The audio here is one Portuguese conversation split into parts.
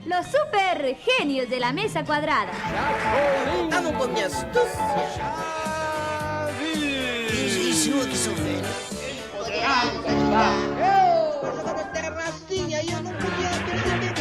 Los super genios de la mesa cuadrada. Estavam com a minha astúcia. Insinua que sou velho. Eu jogando na terracinha e eu não podia perceber.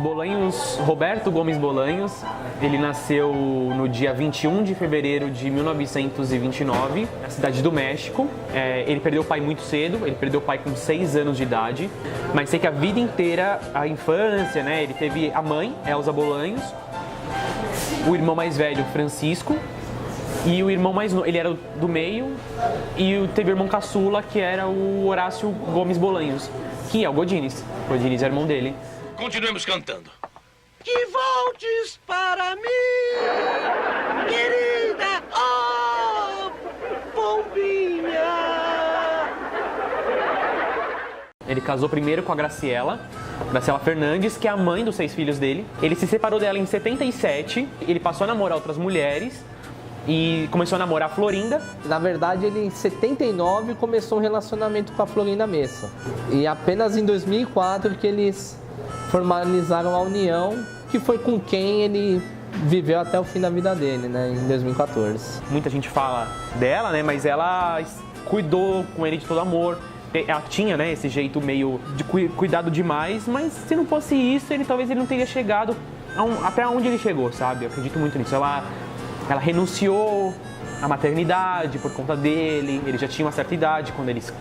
Bolanhos, Roberto Gomes Bolanhos, ele nasceu no dia 21 de fevereiro de 1929, na cidade do México. Ele perdeu o pai muito cedo, ele perdeu o pai com 6 anos de idade, mas sei que a vida inteira, a infância, né, ele teve a mãe, Elza Bolanhos, o irmão mais velho, Francisco, e o irmão mais novo, ele era do meio, e teve o irmão caçula, que era o Horácio Gomes Bolanhos, que é o Godines. O Godines é irmão dele. Continuemos cantando. Que voltes para mim, querida, oh, pombinha. Ele casou primeiro com a Graciela Fernandes, que é a mãe dos 6 filhos dele. Ele se separou dela em 77, ele passou a namorar outras mulheres e começou a namorar a Florinda. Na verdade, ele em 79 começou um relacionamento com a Florinda Messa. E apenas em 2004 que eles formalizaram a união, que foi com quem ele viveu até o fim da vida dele, né, em 2014. Muita gente fala dela, né, mas ela cuidou com ele de todo amor. Ela tinha, né, esse jeito meio de cuidado demais, mas se não fosse isso, talvez ele não teria chegado até onde ele chegou, sabe? Eu acredito muito nisso. Ela renunciou à maternidade por conta dele, ele já tinha uma certa idade quando eles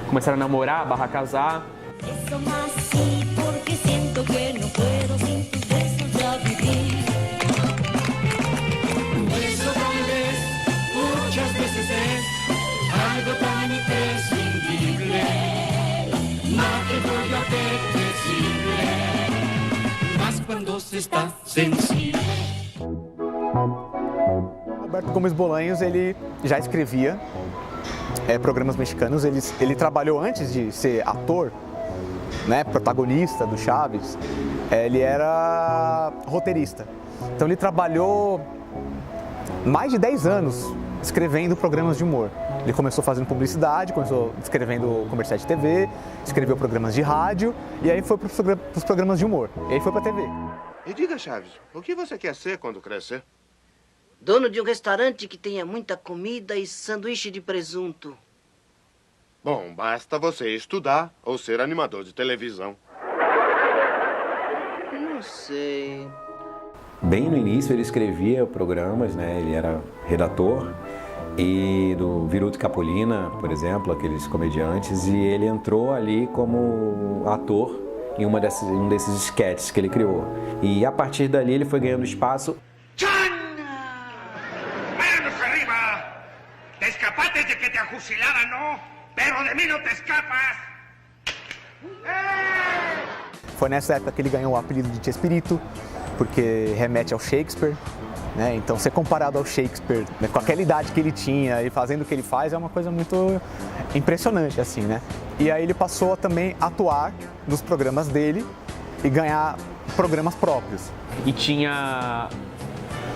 começaram a namorar, /casar. Roberto Gomes Bolanhos, ele já escrevia programas mexicanos, ele trabalhou antes de ser ator, né, protagonista do Chaves, ele era roteirista. Então ele trabalhou mais de 10 anos escrevendo programas de humor. Ele começou fazendo publicidade, começou escrevendo comerciais de TV, escreveu programas de rádio e aí foi para os programas de humor. E aí foi para a TV. E diga, Chaves, o que você quer ser quando crescer? Dono de um restaurante que tenha muita comida e sanduíche de presunto. Bom, basta você estudar ou ser animador de televisão. Não sei. Bem no início ele escrevia programas, né? Ele era redator e do Viruto e Capolina, por exemplo, aqueles comediantes, e ele entrou ali como ator em um desses esquetes que ele criou. E a partir dali ele foi ganhando espaço. ¡Manos arriba! ¡Te escapaste de que te afusilaran, no! ¡Pero de mí no te escapas! Foi nessa época que ele ganhou o apelido de Chespirito, porque remete ao Shakespeare, né? Então ser comparado ao Shakespeare, né, com aquela idade que ele tinha e fazendo o que ele faz é uma coisa muito impressionante, assim, né? E aí ele passou a também atuar nos programas dele e ganhar programas próprios. E tinha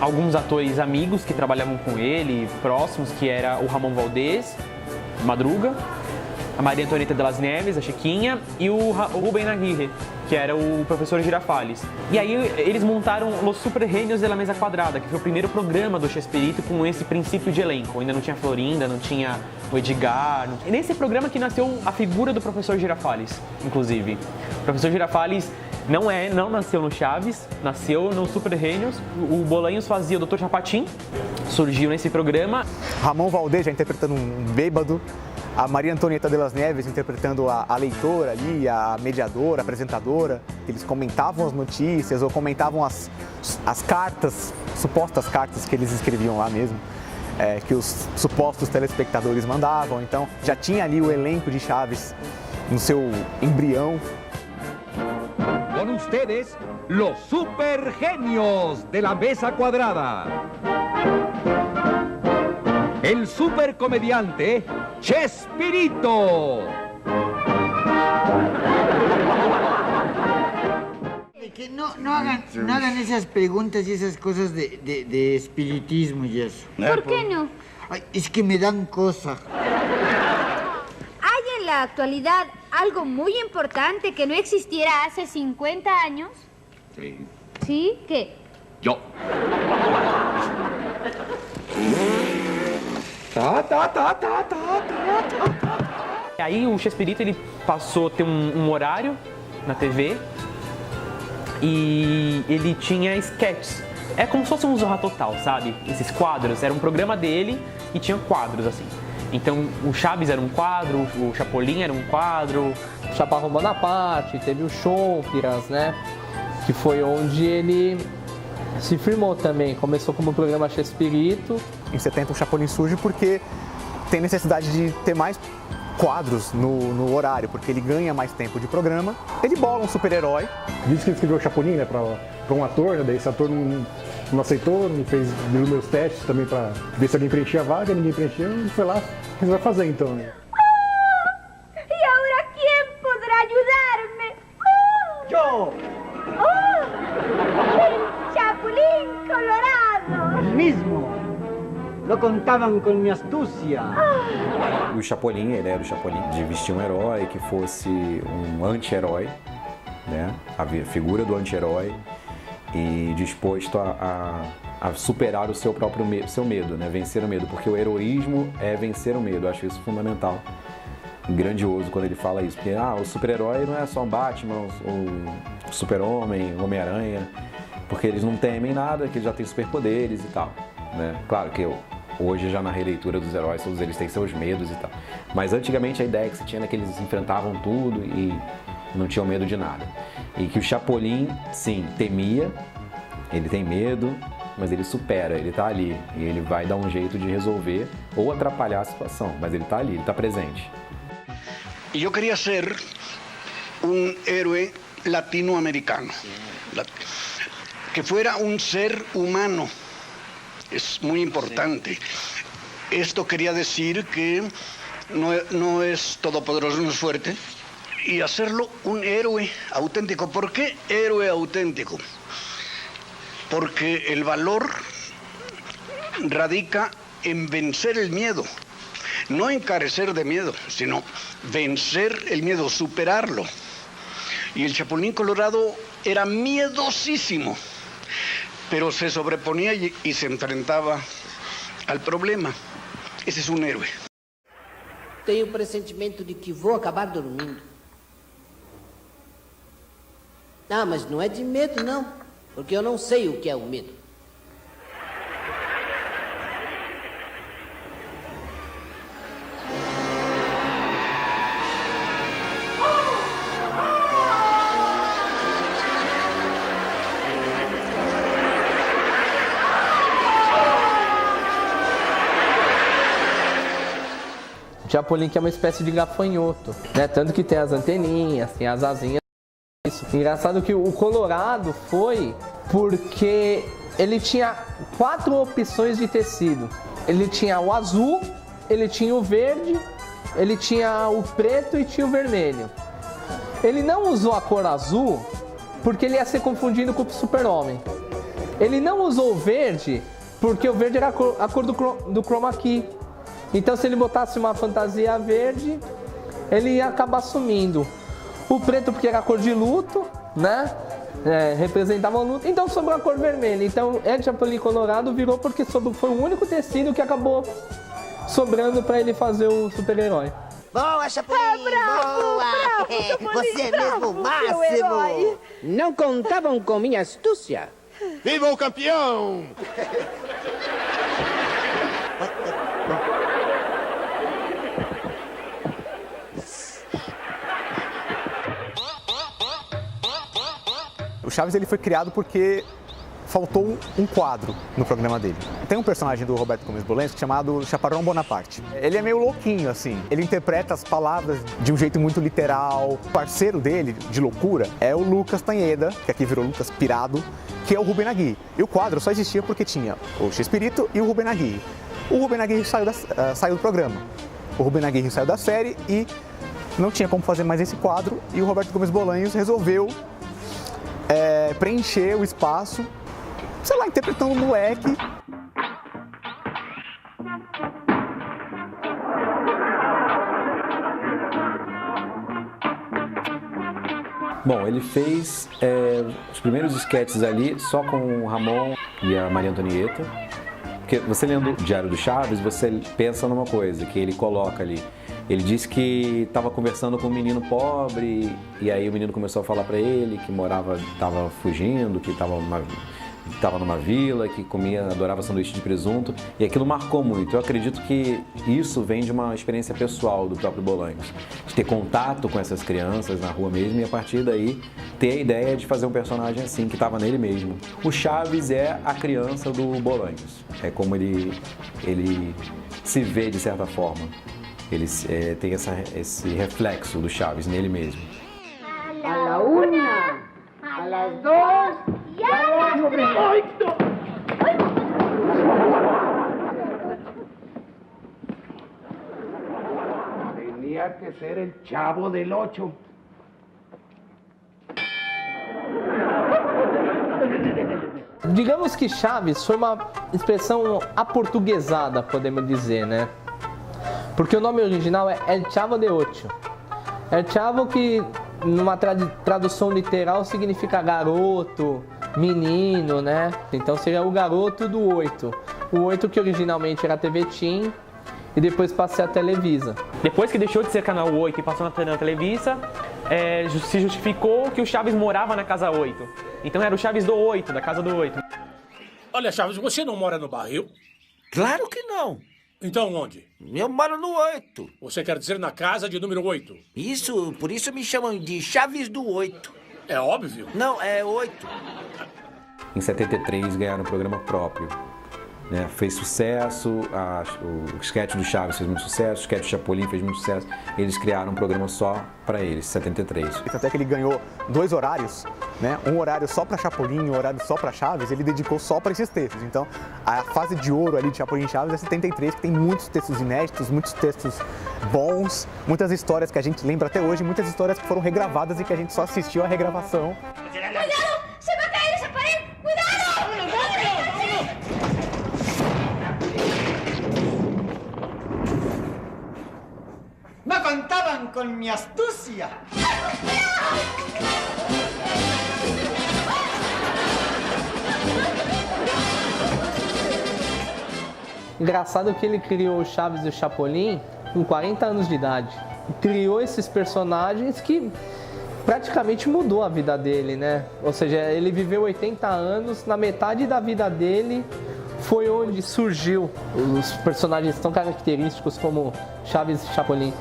alguns atores amigos que trabalhavam com ele, próximos, que era o Ramon Valdez, Madruga, a Maria Antonieta de las Neves, a Chiquinha, e o Rubén Aguirre, que era o professor Girafales. E aí eles montaram Los Super Genios de la Mesa Quadrada, que foi o primeiro programa do Chespirito com esse princípio de elenco. Ainda não tinha Florinda, não tinha o Edgar. E nesse programa que nasceu a figura do professor Girafales, inclusive. O professor Girafales não nasceu no Chaves, nasceu no Super Genios. O Bolanhos fazia o Dr. Chapatin, surgiu nesse programa. Ramon Valdez já interpretando um bêbado. A Maria Antonieta de las Neves interpretando a leitora ali, a mediadora, a apresentadora. Eles comentavam as notícias ou comentavam as cartas, supostas cartas que eles escreviam lá mesmo, que os supostos telespectadores mandavam. Então já tinha ali o elenco de Chaves no seu embrião. Con ustedes, los Super Genios de la Mesa Cuadrada. El supercomediante Chespirito. Que no hagan esas preguntas y esas cosas de espiritismo y eso. ¿Por qué no? Ay, es que me dan cosa. ¿Hay en la actualidad algo muy importante que no existiera hace 50 años? Sí. ¿Sí? ¿Qué? Yo. E aí o Chespirito ele passou a ter um horário na TV e ele tinha sketches. É como se fosse um Zorra Total, sabe? Esses quadros, era um programa dele e tinha quadros assim. Então o Chaves era um quadro, o Chapolin era um quadro. O Chaparrão Bonaparte, teve o Chompiras, né? Que foi onde ele se firmou também. Começou como programa Chespirito. Em 70 o Chapolin surge porque tem necessidade de ter mais quadros no horário, porque ele ganha mais tempo de programa. Ele bola um super-herói. Disse que ele escreveu o Chapolin, né, para um ator, né, daí esse ator não aceitou, não fez meus testes também para ver se alguém preenchia a vaga, ninguém preencheu, ele foi lá, ele vai fazer então, né. ¿Y ahora quién podrá ayudarme? ¡Yo! ¡El Chapulín Colorado! El mismo. No contaban con mi astucia. O Chapolin, ele era o Chapolin, de vestir um herói que fosse um anti-herói, né? A figura do anti-herói e disposto a superar o seu próprio seu medo, né? Vencer o medo, porque o heroísmo é vencer o medo. Eu acho isso fundamental, grandioso quando ele fala isso, porque o super-herói não é só um Batman, o Super-Homem, o Homem-Aranha, porque eles não temem nada, que eles já têm superpoderes e tal, né? Claro que hoje já na releitura dos heróis, todos eles têm seus medos e tal, mas antigamente a ideia que se tinha era que eles enfrentavam tudo e não tinham medo de nada. E que o Chapolin, sim, temia, ele tem medo, mas ele supera, ele tá ali. E ele vai dar um jeito de resolver ou atrapalhar a situação, mas ele tá ali, ele tá presente. Yo quería ser un héroe latinoamericano, que fuera un ser humano. Es muy importante. Esto quería decir que no es todopoderoso, no es fuerte, y hacerlo un héroe auténtico. ¿Por qué héroe auténtico? Porque el valor radica en vencer el miedo, no en carecer de miedo, sino vencer el miedo, superarlo. Y el Chapulín Colorado era miedosísimo, pero se sobreponía y se enfrentaba al problema. Ese es un héroe. Tenho o pressentimento de que vou acabar dormindo. Ah, mas não é de medo, não, porque eu não sei o que é o medo. Chapolin, que é uma espécie de gafanhoto, né? Tanto que tem as anteninhas, tem as asinhas. Isso. Engraçado que o Colorado foi porque ele tinha 4 opções de tecido. Ele tinha o azul, ele tinha o verde, ele tinha o preto e tinha o vermelho. Ele não usou a cor azul porque ele ia ser confundido com o Super-Homem. Ele não usou o verde porque o verde era a cor do chroma key. Então, se ele botasse uma fantasia verde, ele ia acabar sumindo. O preto porque era a cor de luto, né? Representava o luto, então sobrou a cor vermelha. Então El Chapulín Colorado virou porque foi o único tecido que acabou sobrando para ele fazer o super-herói. Boa, Chapulín! Boa! Você é mesmo o máximo! Não contavam com minha astúcia. Viva o campeão! O Chaves ele foi criado porque faltou um quadro no programa dele. Tem um personagem do Roberto Gomes Bolaños chamado Chaparrão Bonaparte. Ele é meio louquinho, assim. Ele interpreta as palavras de um jeito muito literal. O parceiro dele, de loucura, é o Lucas Tanheda, que aqui virou Lucas Pirado, que é o Rubem Aguirre. E o quadro só existia porque tinha o Chespirito e o Rubem Aguirre. O Rubem Aguirre saiu do programa. O Rubem Aguirre saiu da série e não tinha como fazer mais esse quadro. E o Roberto Gomes Bolaños resolveu preencher o espaço, sei lá, interpretando um moleque. Bom, ele fez os primeiros esquetes ali só com o Ramon e a Maria Antonieta. Porque você lendo o Diário do Chaves, você pensa numa coisa que ele coloca ali. Ele disse que estava conversando com um menino pobre e aí o menino começou a falar para ele que estava fugindo, que estava numa vila, que adorava sanduíche de presunto, e aquilo marcou muito. Eu acredito que isso vem de uma experiência pessoal do próprio Bolaños, de ter contato com essas crianças na rua mesmo e a partir daí ter a ideia de fazer um personagem assim, que estava nele mesmo. O Chaves é a criança do Bolaños, é como ele se vê de certa forma. Ele tem esse reflexo do Chaves nele mesmo. A la una, a las dos y a las tres. Tenía que ser el Chavo del Ocho. Digamos que Chaves foi uma expressão aportuguesada, podemos dizer, né? Porque o nome original é El Chavo de Ocho. El Chavo que, numa tradução literal, significa garoto, menino, né? Então seria o garoto do 8. O 8 que originalmente era a TV Tim e depois passou a Televisa. Depois que deixou de ser Canal 8 e passou na Televisa, se justificou que o Chaves morava na Casa 8. Então era o Chaves do 8, da Casa do 8. Olha, Chaves, você não mora no barril? Claro que não. Então onde? Eu moro no 8. Você quer dizer na casa de número 8? Isso, por isso me chamam de Chaves do 8. É óbvio? Não, é 8. Em 73 ganharam um programa próprio. Né? Fez sucesso, o sketch do Chaves fez muito sucesso, o sketch do Chapolin fez muito sucesso. Eles criaram um programa só para eles, 73. Até que ele ganhou 2 horários, né? Um horário só para Chapolin e um horário só para Chaves, ele dedicou só para esses textos. Então, a fase de ouro ali de Chapolin e Chaves é 73, que tem muitos textos inéditos, muitos textos bons, muitas histórias que a gente lembra até hoje, muitas histórias que foram regravadas e que a gente só assistiu a regravação. ¡Cuidado! ¡Se va a caer esa pared! ¡Cuidado! ¡No contaban con mi astucia! Engraçado que ele criou o Chaves e o Chapolin com 40 anos de idade. Criou esses personagens que praticamente mudou a vida dele, né? Ou seja, ele viveu 80 anos, na metade da vida dele foi onde surgiu os personagens tão característicos como Chaves e Chapolin.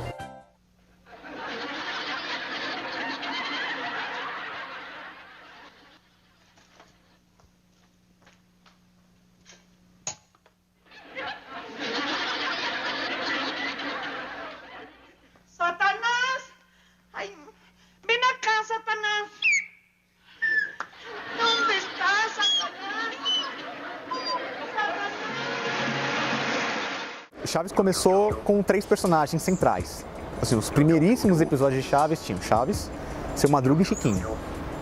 ¡Satanás! ¡Ay! ¡Ven acá, Satanás! ¿Dónde estás, Satanás? Chaves começou com 3 personagens centrais. Assim, os primeiríssimos episódios de Chaves tinham Chaves, Seu Madruga e Chiquinho,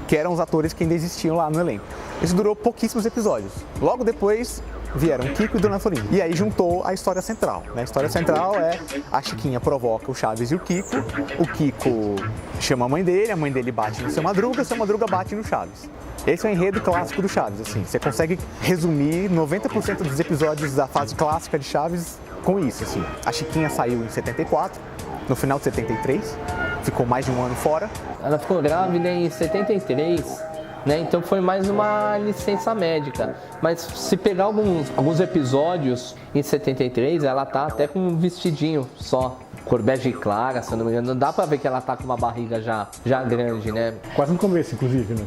que eram os atores que ainda existiam lá no elenco. Isso durou pouquíssimos episódios. Logo depois vieram Kiko e Dona Florinda. E aí juntou a história central. A história central é a Chiquinha provoca o Chaves e o Kiko chama a mãe dele bate no Seu Madruga bate no Chaves. Esse é o enredo clássico do Chaves, assim. Você consegue resumir 90% dos episódios da fase clássica de Chaves com isso, assim. A Chiquinha saiu em 74, no final de 73, ficou mais de um ano fora. Ela ficou grávida em 73, né? Então foi mais uma licença médica. Mas se pegar alguns episódios em 73, ela tá até com um vestidinho só. Cor bege clara, se eu não me engano. Não dá pra ver que ela tá com uma barriga já grande, né? Quase no começo, inclusive, né?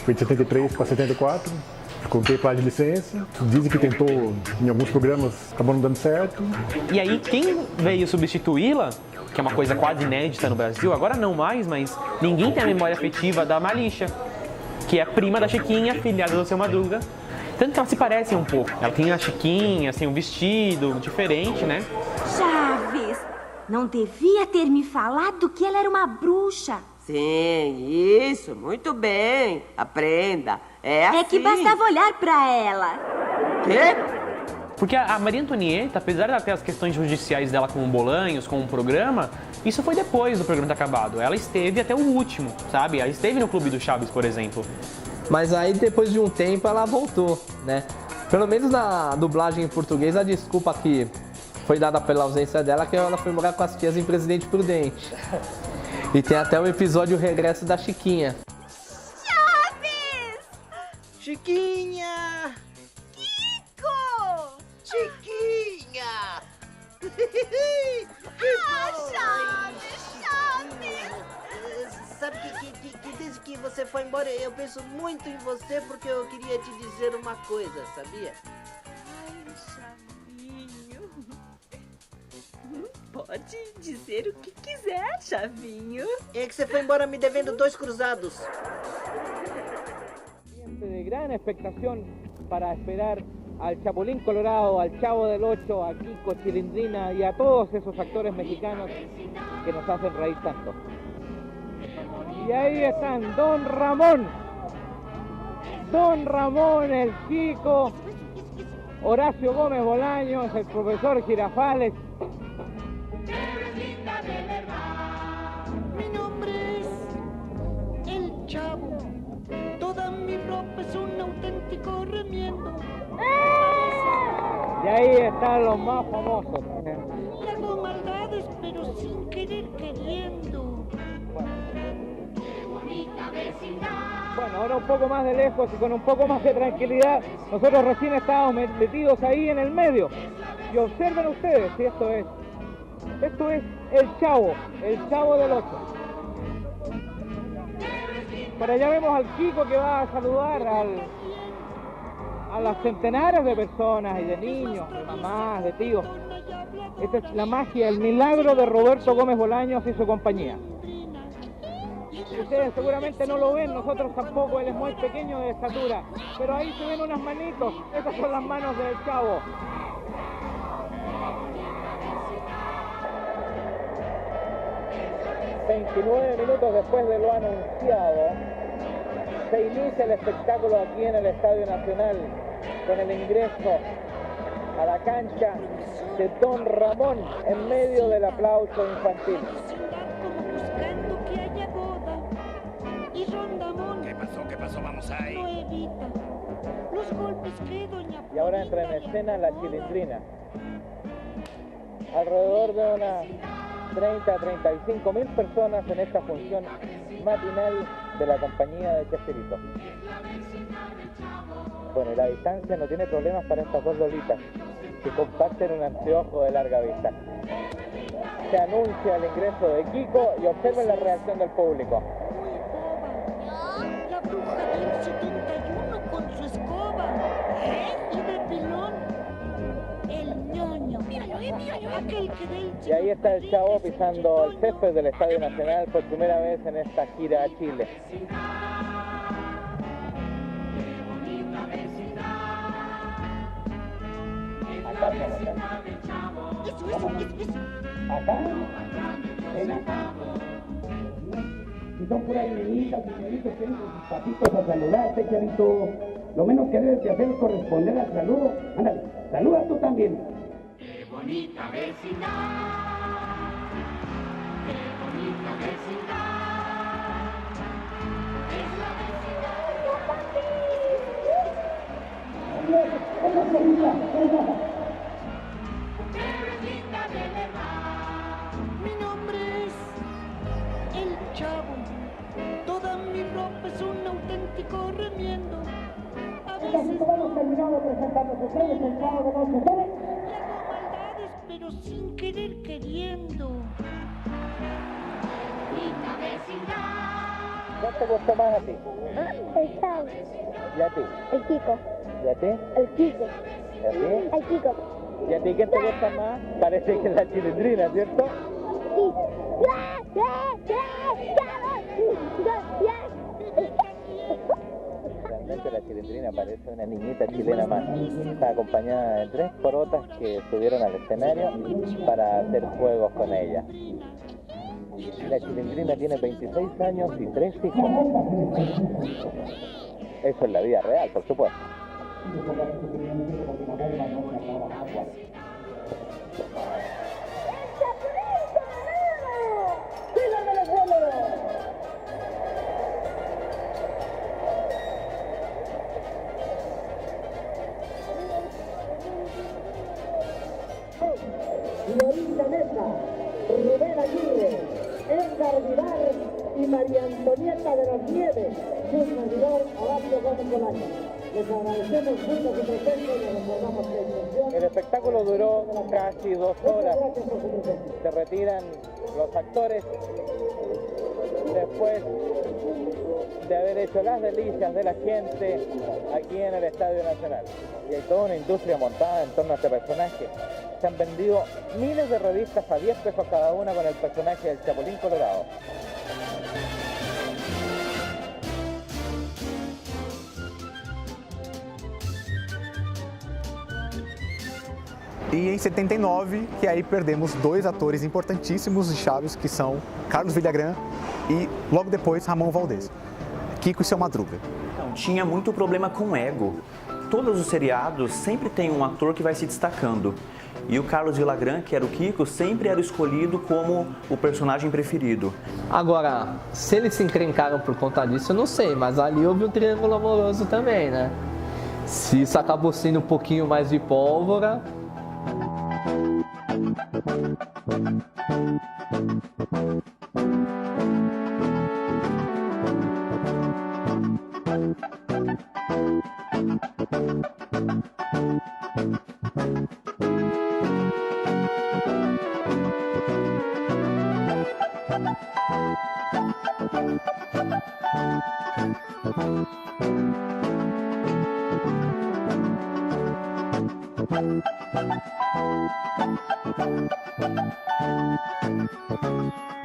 Foi de 73 para 74, ficou um tempo lá de licença. Dizem que tentou em alguns programas, acabou não dando certo. E aí quem veio substituí-la, que é uma coisa quase inédita no Brasil, agora não mais, mas ninguém tem a memória afetiva da Malixa, que é prima da Chiquinha, filhada do Seu Madruga. Tanto que elas se parecem um pouco. Ela tem a Chiquinha, assim, um vestido diferente, né? Chaves, não devia ter me falado que ela era uma bruxa. Sim, isso, muito bem. Aprenda. É assim. É que bastava olhar pra ela. Quê? Porque a Maria Antonieta, apesar de ter as questões judiciais dela com o Bolanhos, com o programa, isso foi depois do programa ter acabado. Ela esteve até o último, sabe? Ela esteve no Clube do Chaves, por exemplo. Mas aí, depois de um tempo, ela voltou, né? Pelo menos na dublagem em português, a desculpa que foi dada pela ausência dela é que ela foi morar com as tias em Presidente Prudente. E tem até o episódio Regresso da Chiquinha. Chaves! Chiquinha! Kiko! Chiquinha! Chaves! Sabe que desde que você foi embora eu penso muito em você porque eu queria te dizer uma coisa, sabia? Ai, Chavinho. Pode dizer o que quiser, Chavinho. É que você foi embora me devendo 2 cruzados. De gran expectación para esperar al Chapulín Colorado, al Chavo del Ocho, a Kiko, Chilindrina y a todos esos actores mexicanos que nos hacen reír tanto. Y ahí están Don Ramón, el Kiko, Horacio Gómez Bolaños, el profesor Girafales. Mi nombre es El Chavo. Toda mi ropa es un auténtico remiendo. Y ahí están los más famosos. Y hago maldades, pero sin querer queriendo. Bueno, ahora un poco más de lejos y con un poco más de tranquilidad, nosotros recién estábamos metidos ahí en el medio. Y observen ustedes si esto es el Chavo del Ocho. Por allá vemos al Kiko que va a saludar a las centenares de personas y de niños, de mamás, de tíos. Esta es la magia, el milagro de Roberto Gómez Bolaños y su compañía. Ustedes seguramente no lo ven, nosotros tampoco, él es muy pequeño de estatura, pero ahí se ven unas manitos, esas son las manos del Chavo. ...29 minutos después de lo anunciado... ...se inicia el espectáculo aquí en el Estadio Nacional... ...con el ingreso a la cancha de Don Ramón... ...en medio del aplauso infantil. Buscando que haya boda. Y Rondamón. ¿Qué pasó? Vamos ahí. No evita los golpes que doña... Y ahora entra en escena la Chilindrina. Alrededor de unas 30 a 35 mil personas en esta función matinal de la compañía de Chespirito. Bueno, y la distancia no tiene problemas para estas dos lolitas que comparten un anteojo de larga vista. Se anuncia el ingreso de Kiko y observen la reacción del público. La bruja del 71 con su escoba. Y de pilón, el ñoño. Aquel que del... Y ahí está el Chavo pisando el césped del Estadio Nacional por primera vez en esta gira a Chile. Acá, Si son por ahí niñitas, señoritos, que entran sus patitos a saludarte, Charito. Lo menos que debes de hacer es corresponder al saludo. Ándale, saluda tú también. Qué bonita vecindad, qué bonita vecindad, es la vecindad. Qué linda de verdad. Mi nombre es El Chavo. Toda mi ropa es un auténtico remiendo. A veces hemos terminado presentando ustedes el Chavo de Noche. Le hago maldades, pero sin querer queriendo. Linda vecindad. ¿Cuál te gustó más a ti? El Chavo. ¿Y a ti? El Kiko. ¿Y a ti? El Kiko. ¿Y a ti? El Kiko. ¿Y a ti quién te gusta más? Parece que es la Chilindrina, ¿cierto? Sí. Realmente la Chilindrina parece una niñita chilena más. Está acompañada de 3 porotas que subieron al escenario para hacer juegos con ella. La Chilindrina tiene 26 años y 3 hijos. Eso es la vida real, por supuesto. Florinda Mesa, Rubén Aguirre, Edgar Vidal y María Antonieta de las Nieves, su servidor Horacio Gómez Bolaños. Les agradecemos mucho su presencia y les recordamos que El espectáculo duró casi 2 horas. Se retiran los actores después de haber hecho las delicias de la gente aquí en el Estadio Nacional. Y hay toda una industria montada en torno a este personaje. Se han vendido miles de revistas a 10 pesos cada una con el personaje del Chapulín Colorado. E em 79, que aí perdemos 2 atores importantíssimos de Chaves, que são Carlos Villagrán e, logo depois, Ramon Valdez. Kiko e Seu Madruga. Não, tinha muito problema com ego. Todos os seriados sempre tem um ator que vai se destacando. E o Carlos Villagrán, que era o Kiko, sempre era escolhido como o personagem preferido. Agora, se eles se encrencaram por conta disso, eu não sei, mas ali houve um triângulo amoroso também, né? Se isso acabou sendo um pouquinho mais de pólvora... Thank you.